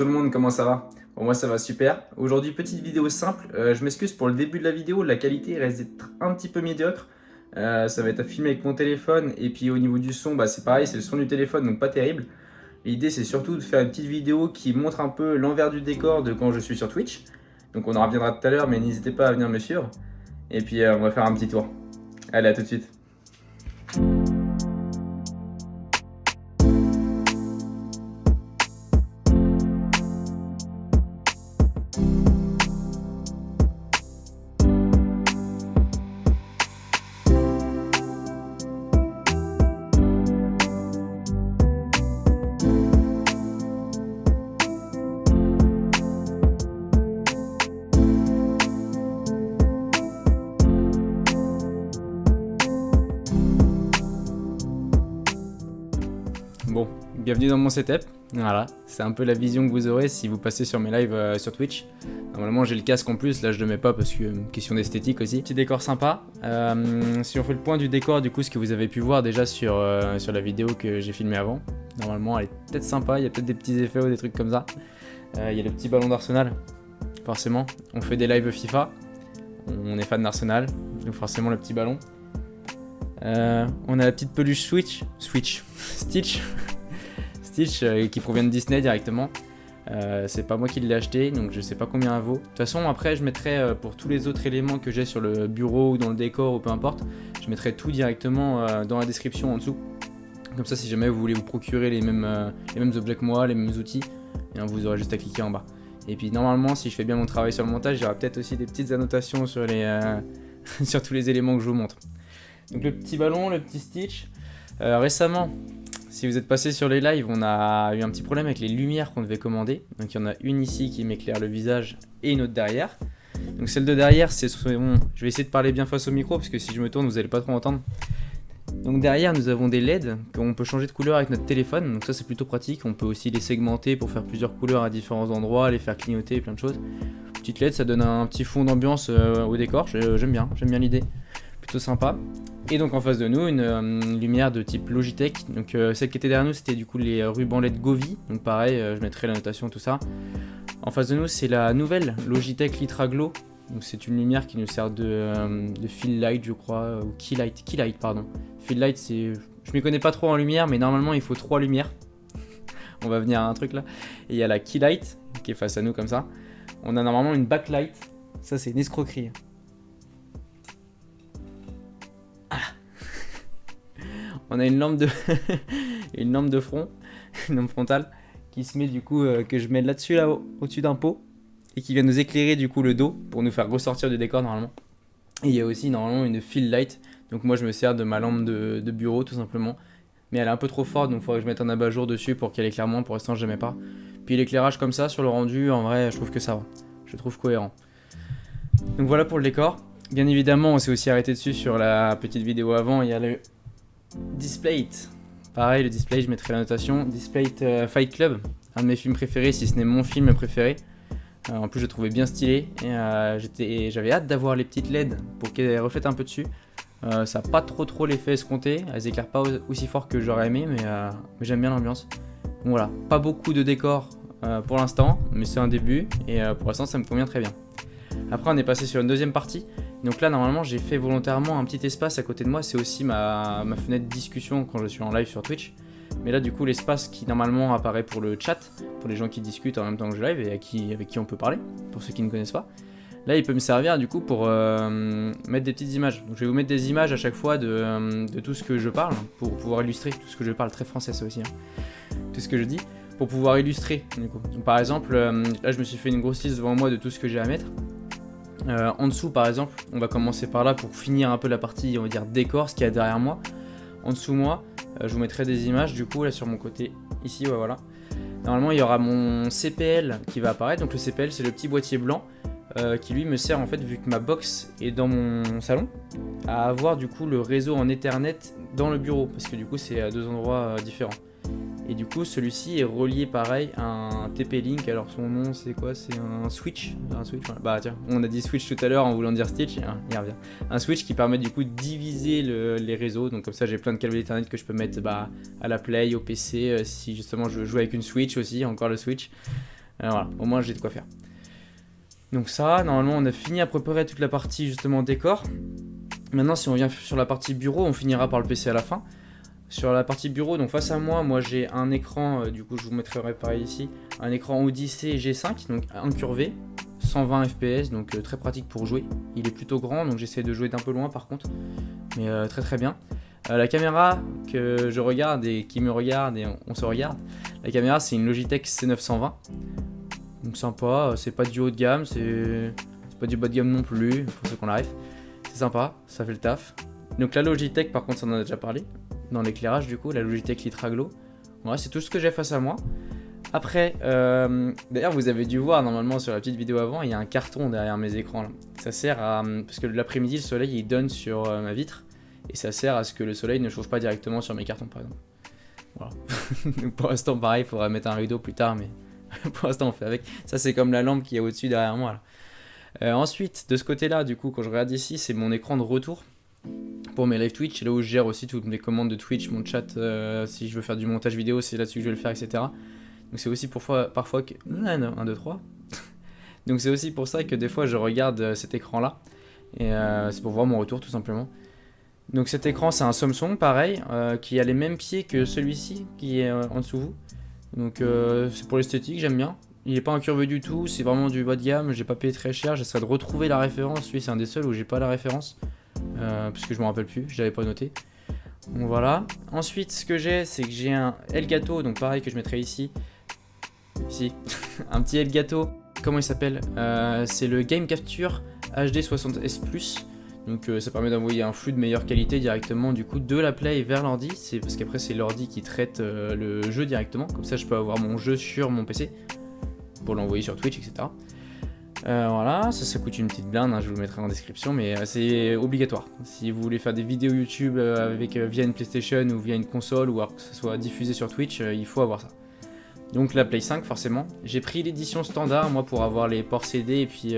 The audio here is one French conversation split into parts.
tout le monde, comment ça va? Bon, moi ça va super. Aujourd'hui, petite vidéo simple. Je m'excuse pour le début de la vidéo, la qualité risque d'être un petit peu médiocre. Ça va être filmé avec mon téléphone et puis au niveau du son, bah, c'est pareil, c'est le son du téléphone donc pas terrible. L'idée c'est surtout de faire une petite vidéo qui montre un peu l'envers du décor de quand je suis sur Twitch. Donc on en reviendra tout à l'heure, mais n'hésitez pas à venir me suivre. Et puis on va faire un petit tour. Allez, à tout de suite. Bon, bienvenue dans mon setup. Voilà, c'est un peu la vision que vous aurez si vous passez sur mes lives sur Twitch. Normalement, j'ai le casque en plus, là je le mets pas parce que question d'esthétique aussi. Petit décor sympa. Si on fait le point du décor, du coup, ce que vous avez pu voir déjà sur la vidéo que j'ai filmée avant. Normalement, elle est peut-être sympa, il y a peut-être des petits effets ou des trucs comme ça. Il y a le petit ballon d'Arsenal, forcément. On fait des lives FIFA, on est fan d'Arsenal, donc forcément le petit ballon. On a la petite peluche Stitch qui provient de Disney directement. C'est pas moi qui l'ai acheté, donc je sais pas combien elle vaut. De toute façon, après, je mettrai pour tous les autres éléments que j'ai sur le bureau ou dans le décor ou peu importe, je mettrai tout directement dans la description en dessous. Comme ça, si jamais vous voulez vous procurer les mêmes objets que moi, les mêmes outils, et vous aurez juste à cliquer en bas. Et puis normalement, si je fais bien mon travail sur le montage, il y aura peut-être aussi des petites annotations sur sur tous les éléments que je vous montre. Donc le petit ballon, le petit Stitch. Récemment, si vous êtes passé sur les lives, on a eu un petit problème avec les lumières qu'on devait commander. Donc il y en a une ici qui m'éclaire le visage et une autre derrière. Donc celle de derrière, c'est bon, je vais essayer de parler bien face au micro parce que si je me tourne, vous n'allez pas trop entendre. Donc derrière, nous avons des LED qu'on peut changer de couleur avec notre téléphone. Donc ça, c'est plutôt pratique. On peut aussi les segmenter pour faire plusieurs couleurs à différents endroits, les faire clignoter, plein de choses. Petite LED, ça donne un petit fond d'ambiance au décor. J'aime bien l'idée. Plutôt sympa. Et donc en face de nous, une lumière de type Logitech. Donc celle qui était derrière nous, c'était du coup les rubans LED Govee. Donc pareil, je mettrai la notation, tout ça. En face de nous, c'est la nouvelle Logitech Litra Glow. Donc c'est une lumière qui nous sert de fill light, je crois, ou key light, pardon. Fill light, c'est, je m'y connais pas trop en lumière, mais normalement il faut 3 lumières. On va venir à un truc là. Et il y a la key light qui est face à nous comme ça. On a normalement une backlight. Ça, c'est une escroquerie. On a une lampe de une lampe de front, une lampe frontale qui se met du coup que je mets là-dessus là au-dessus d'un pot et qui vient nous éclairer du coup le dos pour nous faire ressortir du décor normalement. Et il y a aussi normalement une fill light. Donc moi je me sers de ma lampe de bureau tout simplement. Mais elle est un peu trop forte donc il faudrait que je mette un abat-jour dessus pour qu'elle éclaire moins. Pour l'instant je mets pas. Puis l'éclairage comme ça sur le rendu, en vrai je trouve que ça va. Je le trouve cohérent. Donc voilà pour le décor. Bien évidemment on s'est aussi arrêté dessus sur la petite vidéo avant. Il y a le Displayed. Pareil, le display, je mettrai la notation. Displayed Fight Club, un de mes films préférés, si ce n'est mon film préféré. En plus, je le trouvais bien stylé. Et j'avais hâte d'avoir les petites LED pour qu'elles reflètent un peu dessus. Ça n'a pas trop l'effet escompté. Elles éclairent pas aussi fort que j'aurais aimé, mais j'aime bien l'ambiance. Bon, voilà, pas beaucoup de décors pour l'instant, mais c'est un début. Et pour l'instant, ça me convient très bien. Après, on est passé sur une deuxième partie. Donc là, normalement, j'ai fait volontairement un petit espace à côté de moi. C'est aussi ma fenêtre discussion quand je suis en live sur Twitch. Mais là, du coup, l'espace qui normalement apparaît pour le chat, pour les gens qui discutent en même temps que je live et avec qui on peut parler, pour ceux qui ne connaissent pas. Là, il peut me servir du coup pour mettre des petites images. Donc je vais vous mettre des images à chaque fois de tout ce que je parle, pour pouvoir illustrer tout ce que je parle. Très français ça aussi, hein. Tout ce que je dis, pour pouvoir illustrer. Du coup. Donc, par exemple, là, je me suis fait une grosse liste devant moi de tout ce que j'ai à mettre. En dessous par exemple, on va commencer par là pour finir un peu la partie, on va dire décor, ce qu'il y a derrière moi. En dessous moi, je vous mettrai des images du coup là sur mon côté, ici, ouais, voilà. Normalement il y aura mon CPL qui va apparaître, donc le CPL c'est le petit boîtier blanc qui lui me sert en fait, vu que ma box est dans mon salon, à avoir du coup le réseau en Ethernet dans le bureau, parce que du coup c'est à deux endroits différents. Et du coup, celui-ci est relié pareil à un TP-Link. Alors son nom, c'est quoi? C'est un switch. Bah tiens, on a dit switch tout à l'heure en voulant dire Stitch. Il revient. Un switch qui permet du coup de diviser les réseaux. Donc comme ça, j'ai plein de câbles Ethernet que je peux mettre à la Play, au PC. Si justement je joue avec une Switch aussi, encore le switch. Voilà, au moins j'ai de quoi faire. Donc ça, normalement on a fini à préparer toute la partie justement décor. Maintenant si on vient sur la partie bureau, on finira par le PC à la fin. Sur la partie bureau, donc face à moi j'ai un écran, du coup je vous mettrai pareil ici, un écran Odyssey G5, donc incurvé, 120 fps, donc très pratique pour jouer. Il est plutôt grand, donc j'essaie de jouer d'un peu loin par contre, mais très très bien. La caméra que je regarde et qui me regarde et on se regarde, la caméra c'est une Logitech C920. Donc sympa, c'est pas du haut de gamme, c'est pas du bas de gamme non plus, pour ceux qu'on arrive. C'est sympa, ça fait le taf. Donc la Logitech par contre ça en a déjà parlé, dans l'éclairage du coup, la Logitech Litra Glow. Voilà, c'est tout ce que j'ai face à moi. Après, d'ailleurs vous avez dû voir normalement sur la petite vidéo avant, il y a un carton derrière mes écrans là. Ça sert à, parce que l'après-midi le soleil il donne sur ma vitre, et ça sert à ce que le soleil ne chauffe pas directement sur mes cartons par exemple. Voilà. Donc pour l'instant pareil, il faudra mettre un rideau plus tard, mais pour l'instant on fait avec. Ça c'est comme la lampe qui est au-dessus derrière moi là. Ensuite de ce côté là du coup quand je regarde ici c'est mon écran de retour pour mes live Twitch, c'est là où je gère aussi toutes mes commandes de Twitch, mon chat, si je veux faire du montage vidéo c'est là-dessus que je vais le faire, etc. Donc c'est aussi parfois que... 1, 2, 3. Donc c'est aussi pour ça que des fois je regarde cet écran là, et c'est pour voir mon retour tout simplement. Donc cet écran c'est un Samsung pareil, qui a les mêmes pieds que celui-ci qui est en dessous vous. Donc c'est pour l'esthétique, j'aime bien. Il n'est pas incurvé du tout, c'est vraiment du bas de gamme, j'ai pas payé très cher, j'essaie de retrouver la référence, lui c'est un des seuls où j'ai pas la référence, parce que je me rappelle plus, je l'avais pas noté. Donc voilà. Ensuite ce que j'ai, c'est que j'ai un Elgato, donc pareil que je mettrai ici, un petit Elgato, comment il s'appelle, c'est le Game Capture HD 60S Plus. Donc ça permet d'envoyer un flux de meilleure qualité directement du coup de la Play vers l'ordi, c'est parce qu'après c'est l'ordi qui traite le jeu directement, comme ça je peux avoir mon jeu sur mon PC pour l'envoyer sur Twitch, etc. Voilà, ça coûte une petite blinde, hein, je vous le mettrai en description, mais c'est obligatoire. Si vous voulez faire des vidéos YouTube via une PlayStation ou via une console, ou alors que ce soit diffusé sur Twitch, il faut avoir ça. Donc la Play 5 forcément. J'ai pris l'édition standard moi pour avoir les ports CD et puis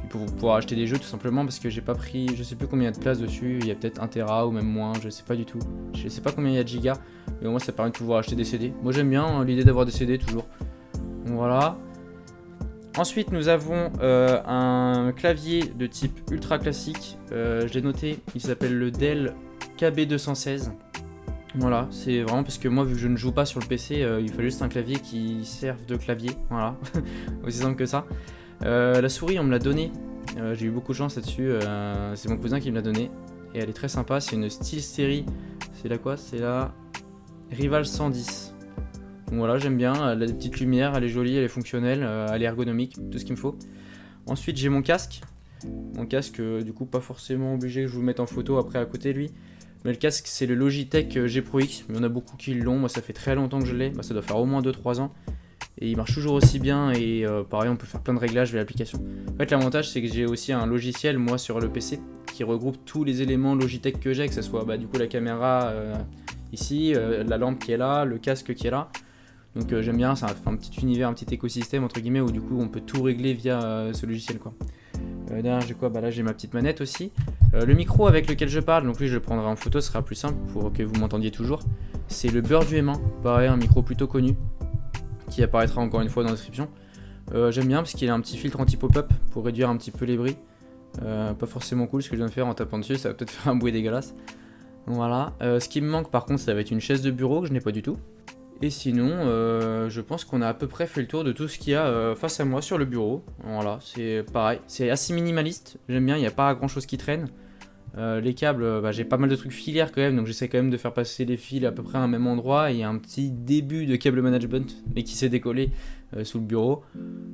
pour pouvoir acheter des jeux tout simplement, parce que j'ai pas pris, je sais plus combien il y a de place dessus, il y a peut-être 1 Tera ou même moins, je sais pas du tout. Je sais pas combien il y a de gigas, mais au moins ça permet de pouvoir acheter des CD. Moi j'aime bien l'idée d'avoir des CD toujours. Donc voilà. Ensuite nous avons un clavier de type ultra classique, je l'ai noté, il s'appelle le Dell KB216. Voilà, c'est vraiment parce que moi vu que je ne joue pas sur le PC, il fallait juste un clavier qui serve de clavier, voilà, aussi simple que ça. La souris on me l'a donnée, j'ai eu beaucoup de chance là-dessus, c'est mon cousin qui me l'a donnée, et elle est très sympa, c'est une SteelSeries, c'est la quoi? C'est la Rival 110. Donc voilà, j'aime bien, elle a des petites lumières, elle est jolie, elle est fonctionnelle, elle est ergonomique, tout ce qu'il me faut. Ensuite j'ai mon casque, du coup pas forcément obligé que je vous le mette en photo après à côté lui. Mais le casque c'est le Logitech G Pro X, il y en a beaucoup qui l'ont, moi ça fait très longtemps que je l'ai, ça doit faire au moins 2-3 ans. Et il marche toujours aussi bien, et pareil on peut faire plein de réglages via l'application. En fait l'avantage c'est que j'ai aussi un logiciel moi sur le PC qui regroupe tous les éléments Logitech que j'ai, que ce soit du coup la caméra ici, la lampe qui est là, le casque qui est là. Donc j'aime bien, ça fait un petit univers, un petit écosystème entre guillemets où du coup on peut tout régler via ce logiciel quoi. Derrière j'ai quoi? Là j'ai ma petite manette aussi. Le micro avec lequel je parle, donc lui je le prendrai en photo, ce sera plus simple pour que vous m'entendiez toujours. C'est le Beurre du M1, pareil un micro plutôt connu, qui apparaîtra encore une fois dans la description. J'aime bien parce qu'il a un petit filtre anti-pop-up pour réduire un petit peu les bruits. Pas forcément cool ce que je viens de faire en tapant dessus, ça va peut-être faire un bruit dégueulasse. Voilà, ce qui me manque par contre ça va être une chaise de bureau que je n'ai pas du tout. Et sinon, je pense qu'on a à peu près fait le tour de tout ce qu'il y a face à moi sur le bureau. Voilà, c'est pareil, c'est assez minimaliste, j'aime bien, il n'y a pas grand chose qui traîne. Les câbles, j'ai pas mal de trucs filaires quand même, donc j'essaie quand même de faire passer les fils à peu près à un même endroit. Et il y a un petit début de câble management, mais qui s'est décollé sous le bureau.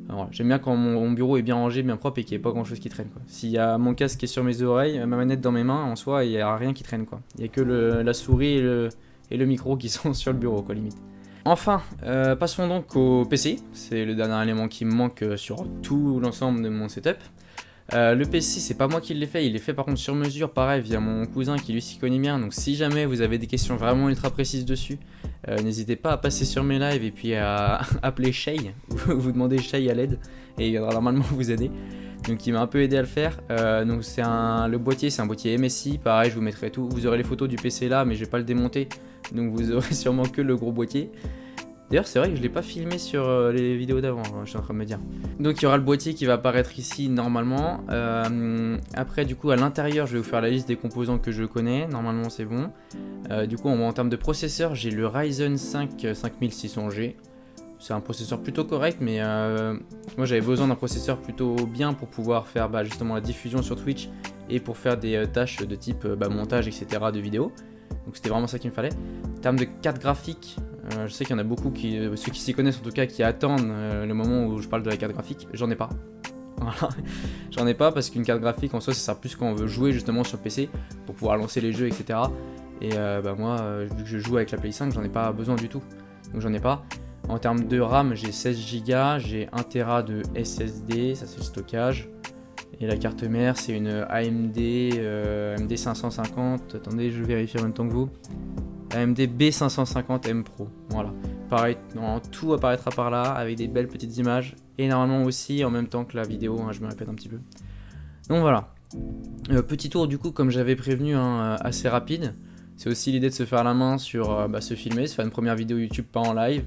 Alors, j'aime bien quand mon bureau est bien rangé, bien propre et qu'il n'y ait pas grand chose qui traîne, quoi. S'il y a mon casque qui est sur mes oreilles, ma manette dans mes mains, en soi, il n'y a rien qui traîne, quoi. Il n'y a que la souris et le micro qui sont sur le bureau, quoi, limite. Enfin, passons donc au PC, c'est le dernier élément qui me manque sur tout l'ensemble de mon setup. Le PC, c'est pas moi qui l'ai fait, il est fait par contre sur mesure, pareil, via mon cousin qui lui s'y connaît bien. Donc si jamais vous avez des questions vraiment ultra précises dessus, n'hésitez pas à passer sur mes lives et puis à appeler Shay, vous demandez Shay à l'aide et il viendra normalement vous aider. Donc il m'a un peu aidé à le faire. Donc le boîtier, c'est un boîtier MSI, pareil, je vous mettrai tout. Vous aurez les photos du PC là, mais je vais pas le démonter, donc vous aurez sûrement que le gros boîtier. D'ailleurs, c'est vrai que je l'ai pas filmé sur les vidéos d'avant, je suis en train de me dire. Donc il y aura le boîtier qui va apparaître ici normalement. Après, du coup, à l'intérieur, je vais vous faire la liste des composants que je connais. Normalement, c'est bon. Du coup, en termes de processeur, j'ai le Ryzen 5 5600G. C'est un processeur plutôt correct, mais moi j'avais besoin d'un processeur plutôt bien pour pouvoir faire justement la diffusion sur Twitch et pour faire des tâches de type montage, etc. de vidéos. Donc c'était vraiment ça qu'il me fallait. En termes de carte graphique, je sais qu'il y en a beaucoup, ceux qui s'y connaissent en tout cas, qui attendent le moment où je parle de la carte graphique. J'en ai pas. Voilà. J'en ai pas parce qu'une carte graphique en soi ça sert plus quand on veut jouer justement sur PC pour pouvoir lancer les jeux, etc. Et moi, vu que je joue avec la Play 5, j'en ai pas besoin du tout. Donc j'en ai pas. En termes de RAM, j'ai 16 Go, j'ai 1 Tera de SSD, ça c'est le stockage. Et la carte mère, c'est une AMD, AMD 550. Attendez, je vérifie en même temps que vous. AMD B550M Pro. Voilà. Pareil, tout apparaîtra par là avec des belles petites images. Et normalement aussi en même temps que la vidéo, je me répète un petit peu. Donc voilà. Petit tour du coup, comme j'avais prévenu, assez rapide. C'est aussi l'idée de se faire la main sur se filmer, se faire une première vidéo YouTube pas en live,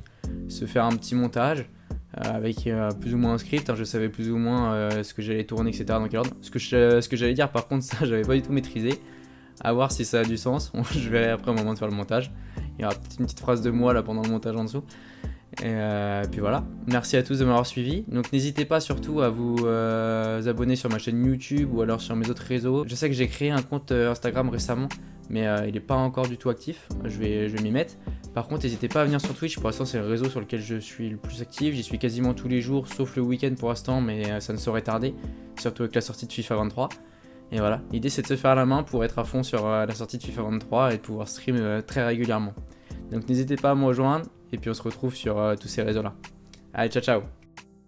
se faire un petit montage avec plus ou moins un script. Je savais plus ou moins ce que j'allais tourner, etc. dans quel ordre. Ce que j'allais dire, par contre, ça j'avais pas du tout maîtrisé. À voir si ça a du sens. Je verrai après au moment de faire le montage. Il y aura peut-être une petite phrase de moi là pendant le montage en dessous. Et puis voilà. Merci à tous de m'avoir suivi. Donc n'hésitez pas surtout à vous abonner sur ma chaîne YouTube ou alors sur mes autres réseaux. Je sais que j'ai créé un compte Instagram récemment, mais il n'est pas encore du tout actif. Je vais m'y mettre. Par contre, n'hésitez pas à venir sur Twitch. Pour l'instant, c'est le réseau sur lequel je suis le plus actif. J'y suis quasiment tous les jours, sauf le week-end pour l'instant, mais ça ne saurait tarder. Surtout avec la sortie de FIFA 23. Et voilà, l'idée c'est de se faire la main pour être à fond sur la sortie de FIFA 23 et de pouvoir stream très régulièrement. Donc n'hésitez pas à me rejoindre et puis on se retrouve sur tous ces réseaux là. Allez, ciao ciao.